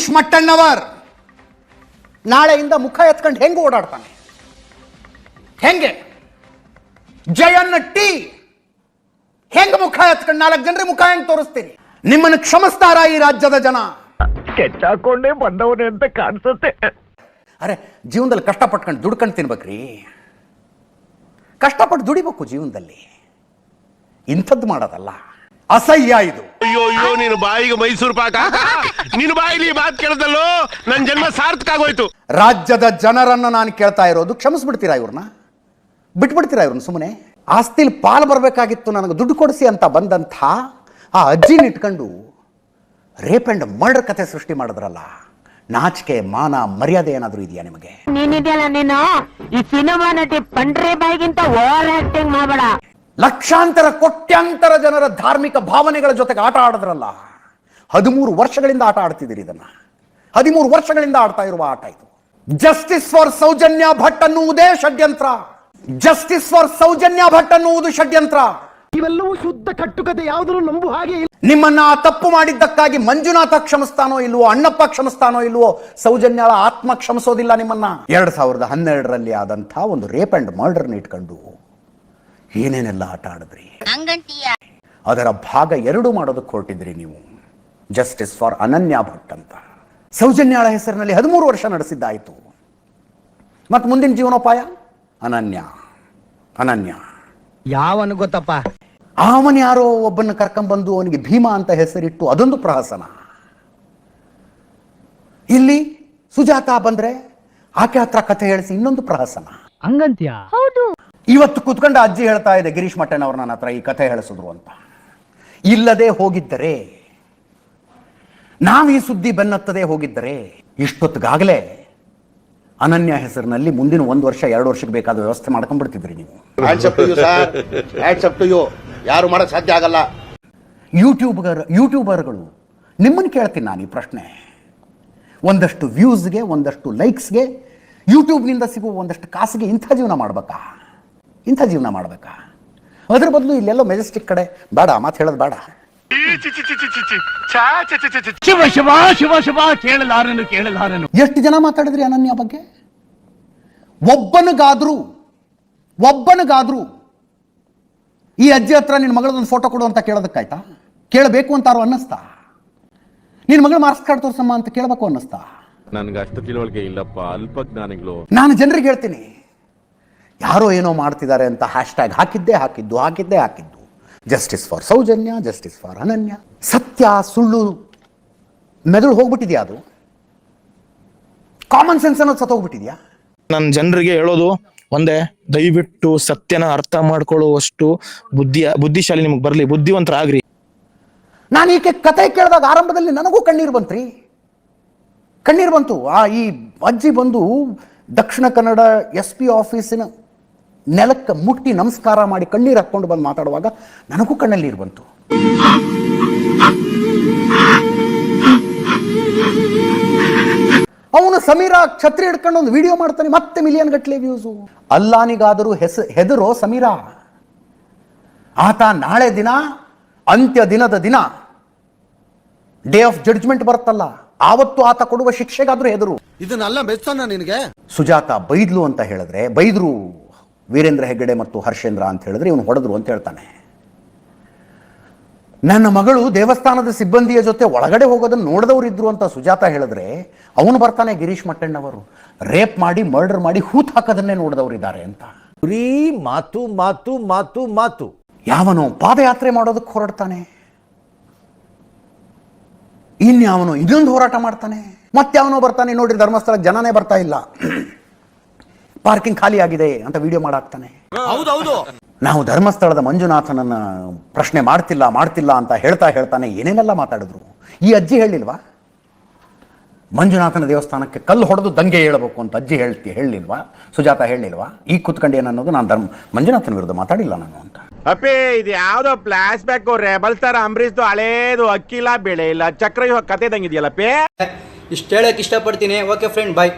ಗಿರೀಶ್ ಮಟ್ಟಣ್ಣವರ್ ನಾಳೆಯಿಂದ ಮುಖ ಎತ್ಕೊಂಡು ಹೆಂಗೆ ಓಡಾಡ್ತಾನೆ? ಹೆಂಗೆ? ಜಯಣ್ಣ ಟಿ ಹೆಂಗ ಮುಖ ಎತ್ಕೊಂಡು 4 ಜನರ ಮುಖ ಹೆಂಗ್ ತೋರಿಸ್ತೀರಿ? ನಿಮ್ಮನ್ನು ಕ್ಷಮಿಸ್ತಾರ ಈ ರಾಜ್ಯದ ಜನ? ಕೆಚ್ಚಾಕೊಂಡೇ ಬಂದವನೇ ಅಂತ ಕಾಣಿಸುತ್ತೆ. ಅರೆ, ಜೀವನದಲ್ಲಿ ಕಷ್ಟಪಟ್ಕೊಂಡು ದುಡ್ಕೊಂಡು ತಿನ್ಬೇಕ್ರಿ. ಕಷ್ಟಪಟ್ಟು ದುಡಿಬೇಕು ಜೀವನದಲ್ಲಿ, ಇಂಥದ್ದು ಮಾಡೋದಲ್ಲ. ಅಸಹ್ಯ ಇದು. ಅಯ್ಯೋ ನೀನು ಬಾಯಿಗೆ ಮೈಸೂರು ಪಾಕ, ನಿನ್ನ ಬಾಯಿಲಿ ಮಾತು ಕೇಳದಲ್ಲೋ ನನ್ನ ಜನ್ಮ ಸಾರ್ಥಕ ಆಗೋಯ್ತು. ರಾಜ್ಯದ ಜನರನ್ನ ನಾನು ಕೇಳ್ತಾ ಇರೋದು, ಕ್ಷಮಿಸ್ಬಿಡ್ತೀರಾ ಇವ್ರನ್ನ? ಬಿಟ್ಬಿಡ್ತೀರಾ ಇವ್ರನ್ನ ಸುಮ್ಮನೆ? ಆಸ್ತಿಲಿ ಪಾಲು ಬರಬೇಕಾಗಿತ್ತು, ನನಗೆ ದುಡ್ಡು ಕೊಡಿಸಿ ಅಂತ ಬಂದಂಥ ಆ ಅಜ್ಜಿನ ಇಟ್ಕೊಂಡು ರೇಪ್ ಅಂಡ್ ಮರ್ಡರ್ ಕತೆ ಸೃಷ್ಟಿ ಮಾಡಿದ್ರಲ್ಲ, ನಾಚಿಕೆ ಮಾನ ಮರ್ಯಾದೆ ಏನಾದರೂ ಇದೆಯಾ ನಿಮಗೆ? ನೀನಿದೆಯಲ್ಲ ನೀನು ಈ ಸಿನಿಮಾ ನಟಿ ಪಂಡ್ರೆ ಬಾಯಿಗಿಂತ ಓವರ್ ಆಕ್ಟಿಂಗ್ ಮಾಡಬೇಡ. ಲಕ್ಷಾಂತರ ಕೋಟ್ಯಾಂತರ ಜನರ ಧಾರ್ಮಿಕ ಭಾವನೆಗಳ ಜೊತೆಗೆ ಆಟ ಆಡಿದ್ರಲ್ಲ, 13 ವರ್ಷಗಳಿಂದ ಆಟ ಆಡ್ತಿದ್ದೀರಿ ಇದನ್ನ. 13 ವರ್ಷಗಳಿಂದ ಆಡ್ತಾ ಇರುವ ಆಟ ಇದು. ಜಸ್ಟಿಸ್ ಫಾರ್ ಸೌಜನ್ಯ ಭಟ್ ಅನ್ನುವುದೇ ಷಡ್ಯಂತ್ರ. ಜಸ್ಟಿಸ್ ಫಾರ್ ಸೌಜನ್ಯ ಭಟ್ ಅನ್ನುವುದು ಷಡ್ಯಂತ್ರ. ಇವೆಲ್ಲವೂ ಶುದ್ಧ ಕಟ್ಟುಕತೆ, ಯಾವುದನ್ನು ನಂಬು ಹಾಗೆ ಇಲ್ಲ. ನಿಮ್ಮನ್ನ ತಪ್ಪು ಮಾಡಿದ್ದಕ್ಕಾಗಿ ಮಂಜುನಾಥ ಕ್ಷಮಿಸ್ತಾನೋ ಇಲ್ವೋ, ಅಣ್ಣಪ್ಪ ಕ್ಷಮಿಸ್ತಾನೋ ಇಲ್ವೋ, ಸೌಜನ್ಯಳ ಆತ್ಮ ಕ್ಷಮಿಸೋದಿಲ್ಲ ನಿಮ್ಮನ್ನ. 2012ರಲ್ಲಿ ಆದಂಥ ಒಂದು ರೇಪ್ ಅಂಡ್ ಮರ್ಡರ್ನ ಇಟ್ಕೊಂಡು ಏನೇನೆಲ್ಲ ಆಟ ಆಡಿದ್ರಿ. ಅದರ ಭಾಗ 2 ಮಾಡೋದಕ್ಕೆ ಹೊರಟಿದ್ರಿ ನೀವು. ಜಸ್ಟಿಸ್ ಫಾರ್ ಅನನ್ಯ ಭಟ್ ಅಂತ ಸೌಜನ್ಯಳ ಹೆಸರಿನಲ್ಲಿ 13 ವರ್ಷ ನಡೆಸಿದ್ದಾಯಿತು. ಮತ್ತು ಮುಂದಿನ ಜೀವನೋಪಾಯ ಅನನ್ಯ ಯಾವನು ಗೊತ್ತಪ್ಪ? ಅವನು ಯಾರೋ ಒಬ್ಬನ ಕರ್ಕೊಂಡ್ಬಂದು ಅವನಿಗೆ ಭೀಮಾ ಅಂತ ಹೆಸರಿಟ್ಟು ಅದೊಂದು ಪ್ರಹಸನ. ಇಲ್ಲಿ ಸುಜಾತ ಬಂದ್ರೆ ಆಕೆ ಹತ್ರ ಕಥೆ ಹೇಳಿಸಿ ಇನ್ನೊಂದು ಪ್ರಹಸನ. ಹಂಗಂತ್ಯಾ? ಹೌದು. ಇವತ್ತು ಕುತ್ಕೊಂಡ ಅಜ್ಜಿ ಹೇಳ್ತಾ ಇದೆ, ಗಿರೀಶ್ ಮಟ್ಟಣ್ಣವ್ರು ನನ್ನ ಹತ್ರ ಈ ಕಥೆ ಹೇಳಿಸಿದ್ರು ಅಂತ. ಇಲ್ಲದೆ ಹೋಗಿದ್ದರೆ, ನಾವು ಈ ಸುದ್ದಿ ಬೆನ್ನತ್ತದೆ ಹೋಗಿದ್ದರೆ, ಇಷ್ಟೊತ್ತಿಗಾಗಲೇ ಅನನ್ಯ ಹೆಸರಿನಲ್ಲಿ ಮುಂದಿನ 1 ವರ್ಷ 2 ವರ್ಷಕ್ಕೆ ಬೇಕಾದ ವ್ಯವಸ್ಥೆ ಮಾಡ್ಕೊಂಡ್ಬಿಡ್ತಿದ್ರಿ ನೀವು. ಯಾರು ಮಾಡಕ್ ಸಾಧ್ಯ ಆಗಲ್ಲ. ಯೂಟ್ಯೂಬರ್ಗಳು ನಿಮ್ಮನ್ನು ಕೇಳ್ತೀನಿ ನಾನು ಈ ಪ್ರಶ್ನೆ. ಒಂದಷ್ಟು ವ್ಯೂಸ್ಗೆ, ಒಂದಷ್ಟು ಲೈಕ್ಸ್ಗೆ, ಯೂಟ್ಯೂಬ್ನಿಂದ ಸಿಗುವ ಒಂದಷ್ಟು ಕಾಸಿಗೆ ಇಂಥ ಜೀವನ ಮಾಡಬೇಕಾ? ಅದ್ರ ಬದಲು ಇಲ್ಲೆಲ್ಲೋ ಮೆಜೆಸ್ಟಿಕ್ ಕಡೆ ಬೇಡ, ಮಾತು ಹೇಳೋದು ಬೇಡ. ಕೇಳಲಾರನು. ಎಷ್ಟು ಜನ ಮಾತಾಡಿದ್ರಿ ಅನನ್ಯ ಬಗ್ಗೆ? ಒಬ್ಬನಿಗಾದ್ರೂ ಈ ಅಜ್ಜಿ ಹತ್ರ ನಿನ್ನ ಮಗಳದೊಂದು ಫೋಟೋ ಕೊಡು ಅಂತ ಕೇಳೋದಕ್ಕಾಯ್ತಾ? ಕೇಳಬೇಕು ಅಂತಾರು ಅನ್ನಿಸ್ತಾ? ನಿನ್ನ ಮಗಳು ಮಾರ್ಕ್ಸ್ ಕಾರ್ಡ್ ತೋರ್ಸಮ್ಮ ಅಂತ ಕೇಳಬೇಕು ಅನ್ನಿಸ್ತಾ? ನನ್ಗೆ ಅಷ್ಟು ತಿಳುವಳಿಕೆ ಇಲ್ಲಪ್ಪ, ಅಲ್ಪ ಜ್ಞಾನಿಗಳು. ನಾನು ಜನರಿಗೆ ಹೇಳ್ತೀನಿ, ಯಾರೋ ಏನೋ ಮಾಡ್ತಿದ್ದಾರೆ ಅಂತ ಹ್ಯಾಶ್ಟ್ಯಾಗ್ ಹಾಕಿದ್ದು. Justice for Soujanya, justice for Ananya. ಸತ್ಯ ಸುಳ್ಳು ಮೆದುಳು ಹೋಗ್ಬಿಟ್ಟಿದ್ಯಾ? ಅದು ಕಾಮನ್ ಸೆನ್ಸ್ ಅನ್ನೋದು ಸತ್ತೋಗ್ಬಿಟ್ಟಿದ್ಯಾ? ನನ್ನ ಜನರಿಗೆ ಹೇಳೋದು ಒಂದೇ, ದಯವಿಟ್ಟು ಸತ್ಯನ ಅರ್ಥ ಮಾಡ್ಕೊಳ್ಳುವಷ್ಟು ಬುದ್ಧಿಶಾಲಿ ನಿಮಗೆ ಬರಲಿ, ಬುದ್ಧಿವಂತರಾಗ್ರಿ. ನಾನು ಈಕೆ ಕತೆ ಕೇಳಿದಾಗ ಆರಂಭದಲ್ಲಿ ನನಗೂ ಕಣ್ಣೀರು ಬಂತು. ಈ ಅಜ್ಜಿ ಬಂದು ದಕ್ಷಿಣ ಕನ್ನಡ SP ಆಫೀಸಿನ ನೆಲಕ್ಕೆ ಮುಟ್ಟಿ ನಮಸ್ಕಾರ ಮಾಡಿ ಕಣ್ಣೀರು ಹಾಕ್ಕೊಂಡು ಬಂದು ಮಾತಾಡುವಾಗ ನನಗೂ ಕಣ್ಣಲ್ಲಿ ನೀರು ಬಂತು. ಅವನು ಸಮೀರಾ ಛತ್ರಿ ಹಿಡ್ಕೊಂಡು ಒಂದು ವಿಡಿಯೋ ಮಾಡ್ತಾನೆ, ಮತ್ತೆ ಮಿಲಿಯನ್ ಗಟ್ಟಲೆ ವ್ಯೂಸು. ಅಲ್ಲಾನಿಗಾದರೂ ಹೆದರೋ ಸಮೀರಾ? ಆತ ನಾಳೆ ದಿನ, ಅಂತ್ಯ ದಿನದ ದಿನ, ಡೇ ಆಫ್ ಜಡ್ಜ್ಮೆಂಟ್ ಬರುತ್ತಲ್ಲ, ಆವತ್ತು ಆತ ಕೊಡುವ ಶಿಕ್ಷೆಗಾದ್ರೂ ಹೆದರು. ಇದನ್ನೆಲ್ಲ ಮೆಚ್ಚೋಣ ನಿನಗೆ? ಸುಜಾತ ಬೈದ್ಲು ಅಂತ ಹೇಳಿದ್ರೆ, ಬೈದ್ರು ವೀರೇಂದ್ರ ಹೆಗ್ಗಡೆ ಮತ್ತು ಹರ್ಷೇಂದ್ರ ಅಂತ ಹೇಳಿದ್ರೆ ಇವನು ಹೊಡೆದ್ರು ಅಂತ ಹೇಳ್ತಾನೆ. ನನ್ನ ಮಗಳು ದೇವಸ್ಥಾನದ ಸಿಬ್ಬಂದಿಯ ಜೊತೆ ಒಳಗಡೆ ಹೋಗೋದನ್ನು ನೋಡಿದವರು ಇದ್ರು ಅಂತ ಸುಜಾತ ಹೇಳಿದ್ರೆ, ಅವನು ಬರ್ತಾನೆ ಗಿರೀಶ್ ಮಟ್ಟಣ್ಣವರು ರೇಪ್ ಮಾಡಿ ಮರ್ಡರ್ ಮಾಡಿ ಹೂತ್ ಹಾಕೋದನ್ನೇ ನೋಡಿದವರು ಇದ್ದಾರೆ ಅಂತ. ಮಾತು ಯಾವನೋ ಪಾದಯಾತ್ರೆ ಮಾಡೋದಕ್ಕೆ ಹೊರಡ್ತಾನೆ, ಇನ್ಯಾವನೋ ಇನ್ನೊಂದು ಹೋರಾಟ ಮಾಡ್ತಾನೆ, ಮತ್ತಾವನೋ ಬರ್ತಾನೆ, ನೋಡ್ರಿ ಧರ್ಮಸ್ಥಳಕ್ಕೆ ಜನನೇ ಬರ್ತಾ ಇಲ್ಲ, ಪಾರ್ಕಿಂಗ್ ಖಾಲಿ ಆಗಿದೆ ಅಂತ ವಿಡಿಯೋ ಮಾಡಾಕ್ತಾನೆ. ಹೌದೌದು. ನಾವು ಧರ್ಮಸ್ಥಳದ ಮಂಜುನಾಥನನ್ನ ಪ್ರಶ್ನೆ ಮಾಡ್ತಿಲ್ಲ ಅಂತ ಹೇಳ್ತಾನೆ ಏನೇನೆಲ್ಲ ಮಾತಾಡಿದ್ರು. ಈ ಅಜ್ಜಿ ಹೇಳಿಲ್ವಾ ಮಂಜುನಾಥನ ದೇವಸ್ಥಾನಕ್ಕೆ ಕಲ್ಲು ಹೊಡೆದು ದಂಗೆ ಹೇಳಬೇಕು ಅಂತ? ಅಜ್ಜಿ ಹೇಳಿಲ್ವಾ? ಸುಜಾತ ಹೇಳಿಲ್ವಾ? ಈ ಕುತ್ಕೊಂಡು ಏನನ್ನೋದು, ನಾನು ಮಂಜುನಾಥನ ವಿರುದ್ಧ ಮಾತಾಡಿಲ್ಲ ನಾನು ಅಂತ. ಅಪ್ಪೇ, ಇದು ಯಾವ್ದೋ ಫ್ಲಾಶ್ ಬ್ಯಾಕ್ ರೆಬಲ್ ಸ್ಟಾರ್ ಅಂಬರೀಶ್ದು ಹಳೇದು ಅಕ್ಕಿಲ್ಲ ಬೆಳೆ ಇಲ್ಲ ಚಕ್ರ ಕತೆ ದಂಗಿದೆಯಲ್ಲಪ್ಪೇ. ಇಷ್ಟು ಹೇಳಕ್ ಇಷ್ಟಪಡ್ತೀನಿ. ಓಕೆ ಫ್ರೆಂಡ್, ಬಾಯ್.